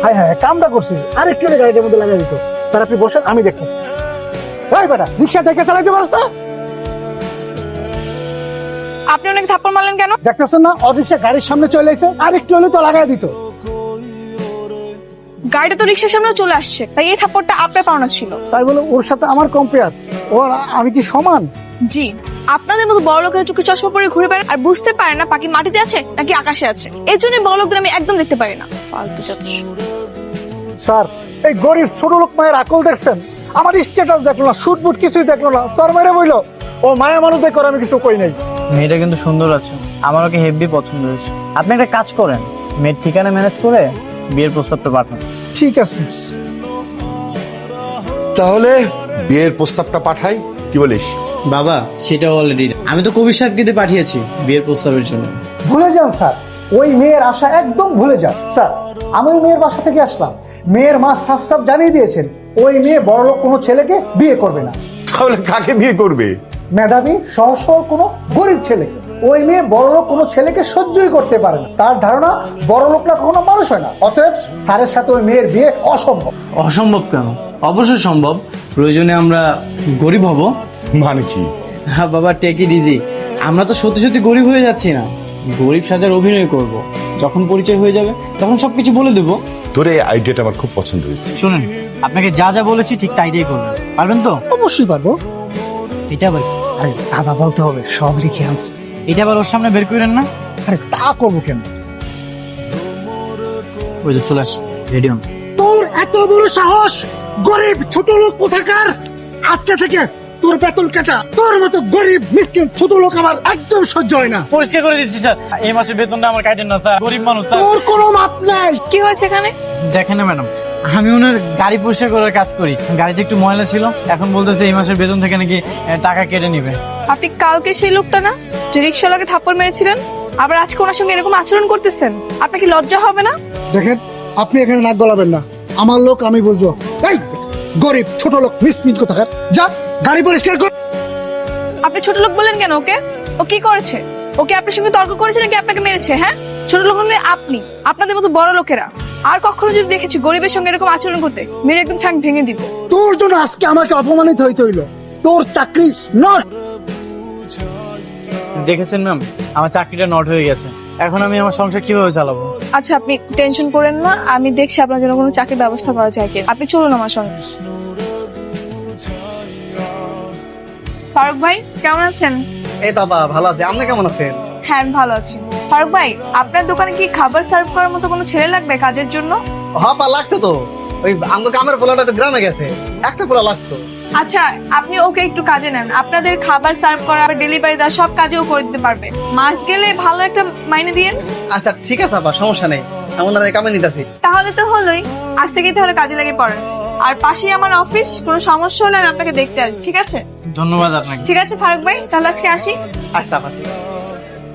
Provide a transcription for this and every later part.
হ্যাঁ হ্যাঁ কামটা করছি, আরেকটু গাড়িটার মধ্যে লাগাই দিত। তার আপনি বসেন, আমি দেখতাম। এই বেটা, রিক্সা থেকে চালাইতে পারছ না? আপনি অনেক থাপ্পড় মারলেন কেন? দেখতেছেন না অফিসে গাড়ির সামনে চলে এসে, আরেকটু হলে তো লাগাই দিত। গাড়িটা তো রিক্সার সামনে চলে আসছে, তাই এই থাপ্পড়টা আপনার পাওনা ছিল। তাই বলে ওর সাথে আমার কম্পেয়ার? ওর আমি কি সমান? জি, আপনাদের মতো বড় লোকেরা চোখে চশমা পরে ঘুরে বেড়ান আর বুঝতে পারে না পাখি মাটিতে আছে নাকি আকাশে আছে। এর জন্য বড় লোকদের আমি একদম দেখতে পারি না। ফালতু যত সব। স্যার, এই গরিব ছোট লোক মায়ের আকল দেখছেন? আমার স্ট্যাটাস দেখলো না, শুট বুট কিছুই দেখলো না, সর মেরে বইলো ও মায়া মানুষ দেখো, আমি কিছু কই নাই। মেয়েটা কিন্তু সুন্দর আছে, আমার ওকে হেভি পছন্দ হয়েছে। আপনি একটা কাজ করেন, মেয়ের ঠিকানা ম্যানেজ করে বিয়ের প্রস্তাবটা পাঠান। ঠিক আছে, তাহলে বিয়ের প্রস্তাবটা পাঠাই, কি বলিস? বাবা সেটা অলরেডি আমি তো কবির সাহেবকে দিয়ে পাঠিয়েছি বিয়ের প্রস্তাবের জন্য। ভুলে যান স্যার, ওই মেয়ের আশা একদম ভুলে যান। স্যার, আমি ওই মেয়ের বাসা থেকে আসলাম, মেয়ের মা সাফ সাফ জানিয়ে দিয়েছেন ওই মেয়ে বড়লোক কোনো ছেলেকে বিয়ে করবে না। তাহলে কাকে বিয়ে করবে? মেধাবী সহজ সরল কোনো গরিব ছেলেকে। ওই মেয়ে বড়লোক কোনো ছেলেকে সহ্যই করতে পারে না। তার ধারণা বড়লোকরা কখনো মানুষ হয় না, অতএব স্যারের সাথে ওই মেয়ের বিয়ে অসম্ভব। অসম্ভব কেন? অবশ্যই সম্ভব। প্রয়োজনে আমরা গরিব হব। মানে কি? হ্যাঁ বাবা, টেক ইট ইজি। আমরা তো সত্যি সত্যি গরিব হয়ে যাচ্ছি না, গরিব সাজার অভিনয় করব। যখন পরিচয় হয়ে যাবে তখন সবকিছু বলে দেবো। তোর এই আইডিয়াটা আমার খুব পছন্দ হয়েছে। শুনুন, আপনাকে যা যা বলেছি ঠিক তাইটাই করবেন, পারবেন তো? অবশ্যই পারবো। এটা আবার কি? আরে সাদা বলতে হবে, সব লিখে আনছে। এটা আবার ওর সামনে বের করেন না। আরে তা করবো কেন? ওই তো চলে আস, রেডি হন। তোর এত বড় সাহস! গরিব ছোট লোক কোথাকার! আজকে থেকে তোর বেতন কাটা। তোর মতো গরিব মিসকিন ছোট লোক আমার একদম সহ্য হয় না। পরিষ্কার করে দিচ্ছি স্যার, এই মাসের বেতনটা আমার কাটেন না স্যার, গরিব মানুষ স্যার। তোর কোনো মাপ নাই। কি হয়েছে এখানে? দেখেন না ম্যাডাম, আমি ওনার গাড়ি পরিষ্কার করার কাজ করি, গাড়িতে একটু ময়লা ছিল, এখন বলতেছে এই মাসের বেতন থেকে নাকি টাকা কেটে নিবে। আপনি কালকে সেই লোকটা না যে রিক্সাওয়ালাকে থাপ্পড় মেরেছিলেন, আবার আজকে ওনার সঙ্গে এরকম আচরণ করতেছেন? আপনার কি লজ্জা হবে না? দেখেন, আপনি এখানে নাক গলাবেন না, আমার লোক আমি বুঝবো। এই গরিব ছোট লোক মিসকিন কোথাকার, যা গাড়ি পরিষ্কার কর। আপনি ছোট লোক বললেন কেন ওকে? ও কি করেছে? ওকে আপনার সঙ্গে তর্ক করেছে নাকি আপনাকে মেরেছে? হ্যাঁ, ছোট লোক হলে আপনি, আপনাদের মতো বড় লোকেরা। আর কখনো যদি দেখেছি গরিবের সঙ্গে এরকম আচরণ করতে, মেরে একদম ঠ্যাং ভেঙে দিব। তোর জন্য আজকে আমাকে অপমানিত হইতে হইলো। তোর চাকরি নট। দেখেছেন ম্যাম, আমার চাকরিটা নট হয়ে গেছে, এখন আমি আমার সংসার কিভাবে চালাবো? আচ্ছা, আপনি টেনশন করেন না, আমি দেখছি আপনার জন্য কোনো চাকরির ব্যবস্থা করা যায় কি। আপনি চলুন আমার সঙ্গে। ফারুক ভাই, কেমন আছেন? এই তো আপা ভালো আছে, আপনি কেমন আছেন? হ্যাঁ, আমি ভালো আছি। ফারুক ভাই, আপনার দোকানে কি খাবার সার্ভ করার মতো কোনো ছেলে লাগবে কাজের জন্য? হপা লাগতো তো, ওই আমগো কামের পোলাটা একটু গ্রামে গেছে, একটা পোলা লাগতো। আচ্ছা, আপনি ওকে একটু কাজে নেন, আপনাদের খাবার সার্ভ করা, ডেলিভারি দেওয়া সব কাজেও করে দিতে পারবে। মাস গেলে ভালো একটা মাইনে দিয়েন। আচ্ছা ঠিক আছে আপা, সমস্যা নেই, আমি ওনার কামে নিতেছি। তাহলে তো হলোই, আজ থেকেই তাহলে কাজে লেগে পড়েন। আর পাশেই আমার অফিস, কোনো সমস্যা হলে আমি আপনাকে দেখতে আসবো, ঠিক আছে? ধন্যবাদ আপনাকে। ঠিক আছে ফারুক ভাই, তাহলে আজকে আসি। আচ্ছা আপা ঠিক আছে।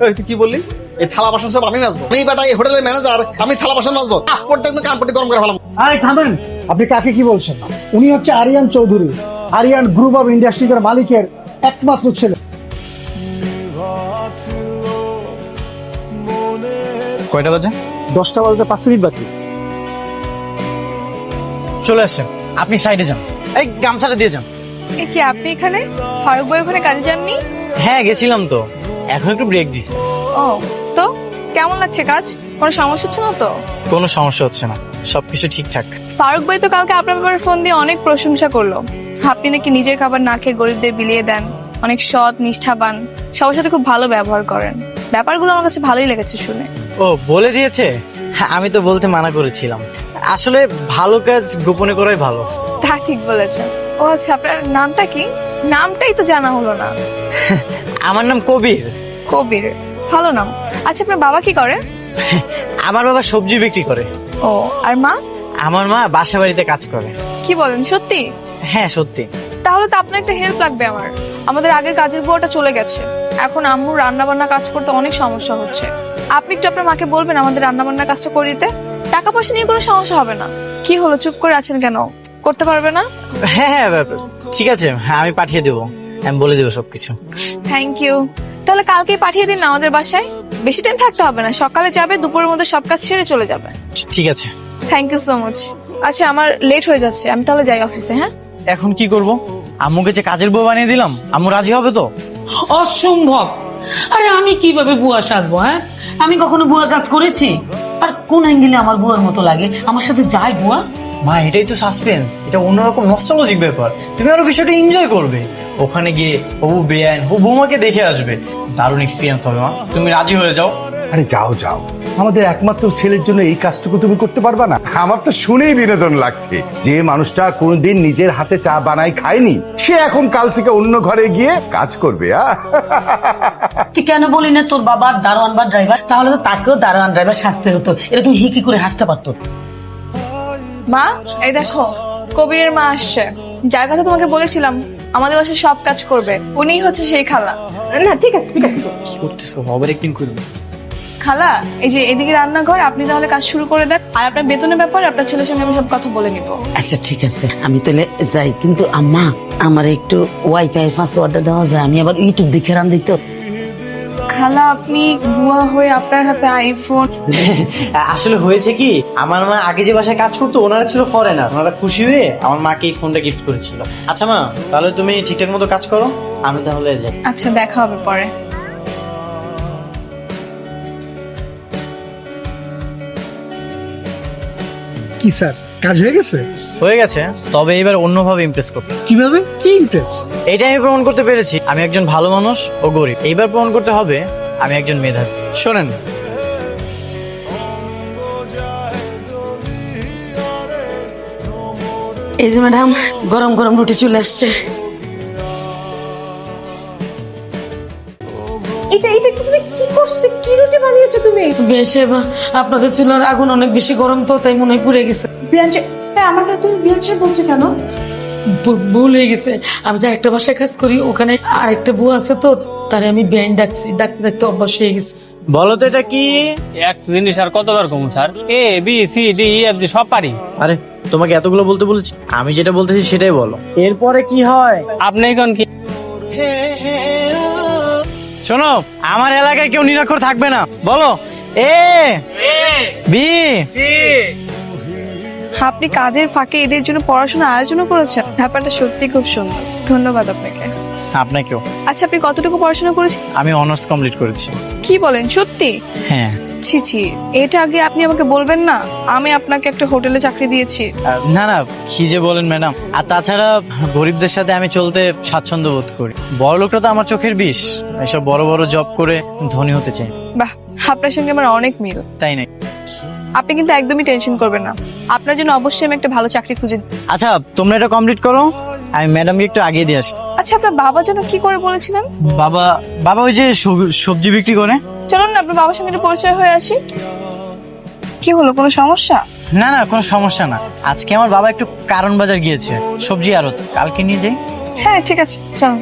ওই তুই কি বললি? এই থালা বাসন সব আমি মাজবো? আমি বেটা এই হোটেলের ম্যানেজার, আমি থালা বাসন মাজবো? আপরটা কিন্তু কানপটি গরম করে ফেলাম। আরে থামেন, আপনি কাকে কি বলছেন? উনি হচ্ছে আরিয়ান চৌধুরী, আরিয়ান গ্রুপ অফ ইন্ডাস্ট্রিজের মালিকের একমাত্র ছেলে। কয়টা বাজে? 10টা বাজতে 5 মিনিট বাকি। চলে আসছেন, আপনি সাইডে যান, এই গামছাটা দিয়ে যান। এ কি, আপনি এখানে? ফারুক ভাই ওখানে কাজে যাননি? হ্যাঁ গেছিলাম তো, এখন একটু ব্রেক দিছি। ও, তো কেমন লাগছে কাজ? কোনো সমস্যা হচ্ছে না তো? কোনো সমস্যা হচ্ছে না, সবকিছু ঠিকঠাক। ফারুক ভাই তো কালকে আপনার ব্যাপারে ফোন দিয়ে অনেক প্রশংসা করলো। আপনি নাকি নিজের খাবার না খেয়ে গরিবদের বিলিয়ে দেন, অনেক সৎ নিষ্ঠাবান, সবার সাথে খুব ভালো ব্যবহার করেন। ব্যাপারগুলো আমার কাছে ভালোই লেগেছে শুনে। ও বলে দিয়েছে? হ্যাঁ, আমি তো বলতে মানা করেছিলাম। আসলে ভালো কাজ গোপনে করাই ভালো। তা ঠিক বলেছেন। ও আচ্ছা, আপনার নামটা কি? নামটাই তো জানা হলো না। আমার নাম কবির। কবির, ভালো নাম। আচ্ছা, আপনার বাবা কি করে? আমার বাবা সবজি বিক্রি করে। ও, আর মা? আমার মা বাসা বাড়িতে কাজ করে। কি বলেন, সত্যি? হ্যাঁ সত্যি। তাহলে তো আপনার একটা হেল্প লাগবে আমার। আমাদের আগের কাজের বুয়াটা চলে গেছে, এখন আম্মুর রান্না বান্না কাজ করতে অনেক সমস্যা হচ্ছে। আপনি একটু আপনার মাকে বলবেন আমাদের রান্না বান্নার কাজটা করে দিতে। টাকা পয়সা নিয়ে কোনো সমস্যা হবে না। কি হলো, চুপ করে আছেন কেন? করতে পারবে না? হ্যাঁ হ্যাঁ ঠিক আছে, হ্যাঁ আমি পাঠিয়ে দেবো, আমি বলে দেবো সবকিছু। Thank you. তাহলে কালকেই পাঠিয়ে দিন না আমাদের বাসায়। বেশি টাইম থাকতে হবে না, সকালে যাবে, দুপুরের মধ্যে সব কাজ সেরে চলে যাবে। ঠিক আছে। Thank you so much. আচ্ছা আমার লেট হয়ে যাচ্ছে, আমি তাহলে যাই অফিসে। হ্যাঁ এখন কি করব? আম্মুকে যে কাজের বউ বানিয়ে দিলাম, আম্মু রাজি হবে তো? অসম্ভব। আরে আমি কিভাবে বুয়া সাজবো? হ্যাঁ, আমি কখনো বুয়ার কাজ করেছি? আর কোন অ্যাঙ্গেলে আমার বুয়ার মতো লাগে? আমার সাথে যায় বুয়া? মা এটাই তো সাসপেন্স, এটা অন্যরকম নস্টালজিক ব্যাপার। তুমি আরো বিষয়টা এনজয় করবে। ওখানে গিয়ে হবু বেআইন হবু বৌমাকে দেখে আসবে, দারুণ এক্সপিরিয়েন্স হবে। মা তুমি রাজি হয়ে যাও। আরে যাও যাও, আমাদের একমাত্র ছেলের জন্য এই কাজটুকু তুমি করতে পারবা না? আমার তো শুনেই বিনোদন লাগছে। যে মানুষটা কোনোদিন নিজের হাতে চা বানায় খায়নি, সে এখন কাল থেকে অন্য ঘরে গিয়ে কাজ করবে। তুই কেন বলি না তোর বাবা দারোয়ান বা ড্রাইভার? তাহলে তো তাকেও দারোয়ান ড্রাইভার সাজতে হতো, এরকম হিকি করে হাসতে পারতো। মা, এই দেখো কবিরের মা আসছে। যার কথা তোমাকে বলেছিলাম আমাদের বাসায় সব কাজ করবে, উনিই হচ্ছে সেই খালা। না ঠিক আছে ঠিক আছে। কি করতেছো? আবার একদিন করবো। খালা, এই যে এদিকে রান্নাঘর, আপনি তাহলে কাজ শুরু করে দেন। আর আপনার বেতনের ব্যাপারে আপনার ছেলের সঙ্গে আমি সব কথা বলে নিব। আচ্ছা ঠিক আছে, আমি তাহলে যাই। কিন্তু আম্মা, আমার একটু ওয়াইফাই পাসওয়ার্ডটা দেওয়া যায়? আমি আবার ইউটিউব দেখে রান দিত। খালা, আপনি বুয়া হয়ে আপনার হাতে আইফোন। আসলে হয়েছে কি, আমার মা আগে যে বাসায় কাজ করতো ওনারা ছিল ফরেনার, ওনারা খুশি হয়ে আমার মাকে এই ফোনটা গিফট করেছিল। আচ্ছা মা, তাহলে তুমি ঠিকঠাক মতো কাজ করো, আমি তাহলে যাই। আচ্ছা, দেখা হবে পরে। কি স্যার, কাজ হয়ে গেছে? হয়ে গেছে, তবে এবার অন্যভাবে ইমপ্রেস করতে। কিভাবে? কি ইমপ্রেস? এইটা আমি প্রমাণ করতে পেরেছি আমি একজন ভালো মানুষ ও গরিব। এইবার প্রমাণ করতে হবে আমি একজন মেধাবী। শোনেন, এই যে ম্যাডাম, গরম গরম রুটি চলে আসছে। বেশ, এবার আপনাদের চুলার আগুন অনেক বেশি গরম তো, তাই মনে হয় পুড়ে গেছে। আমাকে তুমি বিয়ানশে বলছো কেন? ভুল হয়ে গেছে। আমি যে একটা বাসায় কাজ করি, ওখানে আরেকটা বউ আছে তো, তারে আমি ব্যান ডাকছি, ডাকতে ডাকতে অভ্যাস হয়ে গেছে। বলো তো এটা কি? এক জিনিস আর কতবার কমু sir? A B C D E F G সব পারি। আরে তোমাকে এতগুলো বলতে বলেছি, আমি যেটা বলতেছি সেটাই বলো। এরপরে কি হয়? আপনি এখন কি শোনো, আমার এলাকায় কেউ নিরক্ষর থাকবে না। বলো এ বি। আপনি কাজের ফাঁকে এদের জন্য পড়াশোনা আয়োজনও করেছেন, ব্যাপারটা সত্যি খুব সুন্দর। ধন্যবাদ আপনাকে। আপনাকেও। আচ্ছা, আপনি কতটুকু পড়াশোনা করেছেন? আমি অনার্স কমপ্লিট করেছি। কি বলেন, সত্যি? হ্যাঁ। ছি ছি, এটা আগে আপনি আমাকে বলবেন না? আমি আপনাকে একটা হোটেলে চাকরি দিয়েছি। না না, কি যে বলেন ম্যাডাম। আর তাছাড়া গরিবদের সাথে আমি চলতে স্বাচ্ছন্দ্য বোধ করি। বড় লোকরা তো আমার চোখের বিষ। এসব বড় বড় জব করে ধনী হতে চাই। বাহ, আপনার সঙ্গে আমার অনেক মিল। তাই নাই? আপনি কিন্তু একদমই টেনশন করবেন না, আপনার জন্য অবশ্যই আমি একটা ভালো চাকরি খুঁজে দিই। আচ্ছা, তোমরা এটা কমপ্লিট করো, আমি ম্যাডামকে একটু আগিয়ে দিয়ে আসি। আচ্ছা, আপনার বাবা যেন কি করে বলেছিলেন? বাবা বাবা ওই যে সবজি বিক্রি করে। চলুন না আপনার বাবার সঙ্গে একটু পরিচয় হয়ে আসি। কি হলো, কোনো সমস্যা? না না, কোনো সমস্যা না। আজকে আমার বাবা একটু কারণ বাজার গিয়েছে, সবজি আড়ত, কালকে নিয়ে যাই। হ্যাঁ ঠিক আছে, চলুন।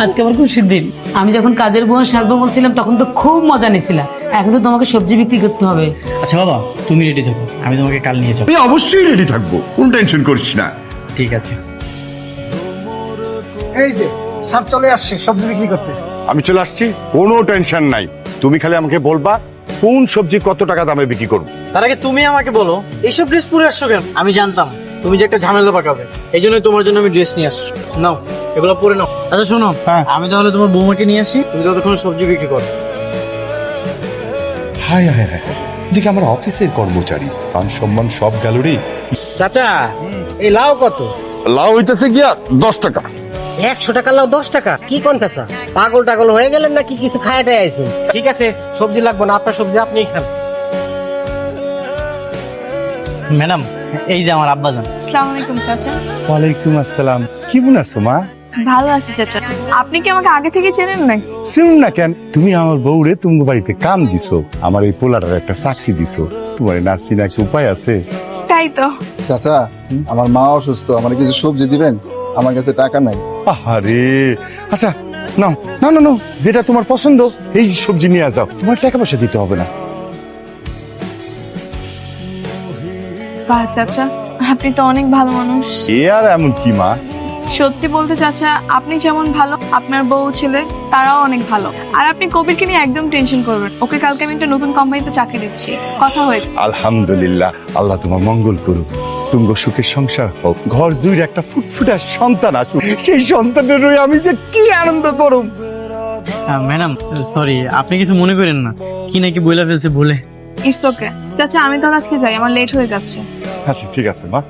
আজকে আমার খুশির দিন। আমি যখন কাজের বুয়া সাজবো বলছিলাম তখন তো খুব মজা নিয়েছিলাম। এখন তো তোমাকে সবজি বিক্রি করতে হবে। আচ্ছা বাবা, তুমি রেডি থাকো, আমি তোমাকে কাল নিয়ে যাবো। আমি অবশ্যই রেডি থাকবো, কোন টেনশন করিস না। ঠিক আছে। এই যে স্যার চলে আসছে সবজি বিক্রি করতে। আমি চলে আসছি, কোনো টেনশন নাই। তুমি খালি আমাকে বলবা কোন সবজি কত টাকা দামে বিক্রি করবো। তার আগে তুমি আমাকে বলো, এইসব ড্রেস পরে আসছো কেন? আমি জানতাম তুমি যে একটা ঝামেলা পাকাবে, এই জন্যই তোমার জন্য আমি ড্রেস নিয়ে আসছি। নাও, এগুলো পরে নাও। আচ্ছা শোনো, আমি তাহলে তোমার বৌমাকে নিয়ে আসি, তুমি ততক্ষণ সবজি বিক্রি করো। হায় হায় হায় হায়, যে কি আমার অফিসের কর্মচারী, মান সম্মান সব গেল রে। চাচা, এই লাউ কত? লাউ হইতেছে গিয়া 10 টাকা। 100 টাকা লাউ 10 টাকা? কি কোন চাচা, পাগল টাগল হয়ে গেলেন নাকি? কিছু খায়াটাই আইছেন? ঠিক আছে, সবজি লাগবে না, আপনার সবজি আপনিই খান। ম্যাডাম, এই যে আমার আব্বাজান। আসসালামু আলাইকুম চাচা। ওয়ালাইকুম আসসালাম। কেমন আছো মা? ভালো আছি চাচা। আপনি কি আমাকে আগে থেকে চেনেন নাকি? শুন না কেন, তুমি আমার বউরে তুমি বাড়িতে কাম দিছো, আমার এই পোলাটার একটা চাকরি দিছো, তোমার নাচি নাকি উপায় আছে? তাই তো। চাচা, আমার মা অসুস্থ, আমার কিছু সবজি দিবেন? আমার কাছে টাকা নাই। আরে আচ্ছা, নাও নাও নাও, যেটা তোমার পছন্দ এই সবজি নিয়ে যাও, তোমার টাকা পয়সা দিতে হবে না। বাহ চাচা, আপনি তো অনেক ভালো মানুষ। এ আর এমন কি মা, সত্যি বলতে চাচা, আপনি যেমন ভালো, আপনার বউ ছেলে তারাও অনেক ভালো। আর আপনি কবিরকে নিয়ে একদম টেনশন করবেন, ওকে কালকে আমি একটা নতুন কোম্পানিতে চাকরি দিচ্ছি, কথা হয়েছে। আলহামদুলিল্লাহ, আল্লাহ তোমার মঙ্গল করুক। তুঙ্গ সুখের সংসার হোক, ঘর জুড়ে একটা ফুটফুটার সন্তান আসুক। সেই সন্তানের হয়ে আমি যে কি আনন্দ করুম। ম্যাডাম সরি, আপনি কিছু মনে করেন না, কি নাকি বইলা ফেলছে বলে। ইটস ওকে চাচা, আমি তাহলে আজকে যাই, আমার লেট হয়ে যাচ্ছে। আচ্ছা ঠিক আছে মা।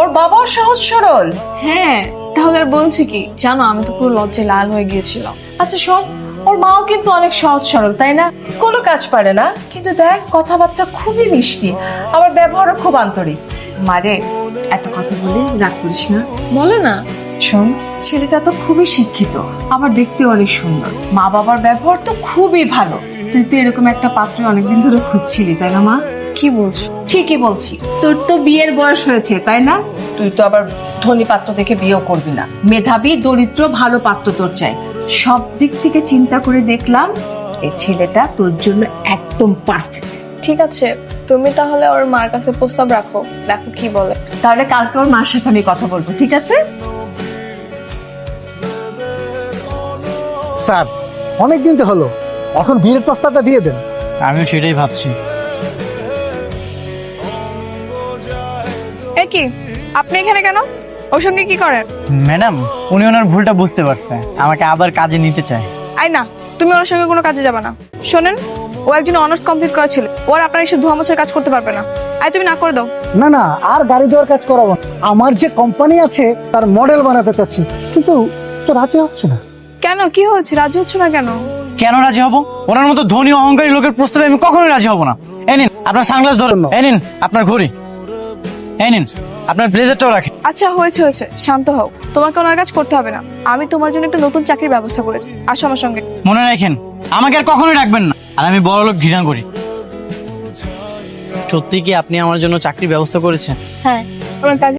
ওর বাবাও সহজ সরল। হ্যাঁ, তাহলে আর বলছি কি জানো, আমি তো পুরো লজ্জায় লাল হয়ে গিয়েছিলাম। আচ্ছা শোন, ওর মাও কিন্তু অনেক সহজ সরল, তাই না? কোনো কাজ পারে না, কিন্তু দেখ কথাবার্তা খুবই মিষ্টি, আবার ব্যবহারও খুব আন্তরিক। মারে, এত কথা বলে রাগ করিস না, বলো না। শোন, ছেলেটা তো খুবই শিক্ষিত, আবার দেখতে অনেক সুন্দর, মা বাবার ব্যবহার তো খুবই ভালো। তুই তো এরকম একটা পাত্র অনেকদিন ধরে খুঁজছিলি, তাই না মা? কি বলছো? ঠিকই বলছি, তোর তো বিয়ের বয়স হয়েছে, তাই না? তুই তো আবার ধনী পাত্র দেখে বিয়েও করবি না, মেধাবী দরিদ্র ভালো পাত্র তোর চাই। সব দিক থেকে চিন্তা করে দেখলাম এই ছেলেটা তোর জন্য একদম পারফেক্ট। ঠিক আছে, তুমি তাহলে ওর মার কাছে প্রস্তাব রাখো, দেখো কি বলে। তাহলে কালকে ওর মার সাথে আমি কথা বলবো, ঠিক আছে? স্যার, অনেক দিন তো হলো, এখন বিয়ের প্রস্তাবটা দিয়ে দেন। আমিও সেটাই ভাবছি। এ কি, আপনি এখানে কেন? ওর সঙ্গে কি করেন? ম্যাডাম উনি ওনার ভুলটা বুঝতে পারছে, আমাকে আবার কাজে নিতে চায়। আই না, তুমি ওর সঙ্গে কোনো কাজে যাবে না। শোনেন, ও একজন অনার্স কমপ্লিট করা ছিল, ওর আপনার এসে ধোয়া মোছার কাজ করতে পারবে না। আই তুমি না করে দাও। না না, আর গাড়ি দেওয়ার কাজ করাবো না। আমার যে কোম্পানি আছে তার মডেল বানাতে চাচ্ছি, কিন্তু তো রাজি হচ্ছে না। কেন, কি হয়েছে? রাজি হচ্ছে না কেন? কেন রাজি হব? ওনার মতো ধনী অহংকারী লোকের প্রস্তাবে আমি কখনোই রাজি হব না। এই নিন আপনার সানগ্লাস ধরুন, এই নিন আপনার ঘড়ি, এই নিন আপনার ব্লেজারটাও রাখেন। আচ্ছা হয়েছে হয়েছে, শান্ত হও, তোমাকে ওনার কাজ করতে হবে না। আমি তোমার জন্য একটা নতুন চাকরির ব্যবস্থা করেছি, আসো আমার সঙ্গে। মনে রাখেন, আমাকে আর কখনোই রাখবেন না, আর আমি বড় লোক ঘৃণা করি। সত্যি কি আপনি আমার জন্য চাকরির ব্যবস্থা করেছেন? হ্যাঁ, আমার কাজ